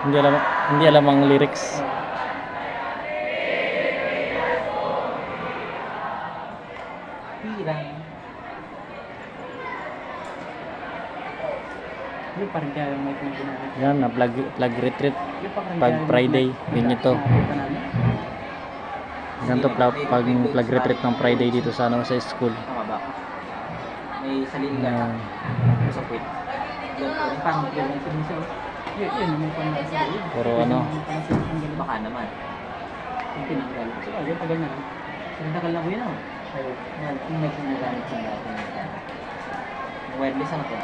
Hindi alam, hindi alam ang lyrics. Pirang. Yung parang kaya yung mic na ginamit. Yan, na flag retreat. Yung parang Pag kaya yung Friday, mic na yun ito. nakita namin. Ganito pag flag retreat ng Friday dito sa ano sa school. Tama ba? May salin ka. Yan. Sa quit. Yung parang yun yung siya. Yun yung pang nasa loob. Puro ano. Baka naman. Yung tinanggal. So, yung tagal na. Tinanggal na ko yun ako. Yung mic na nagamit sa dati. Wireless ano to?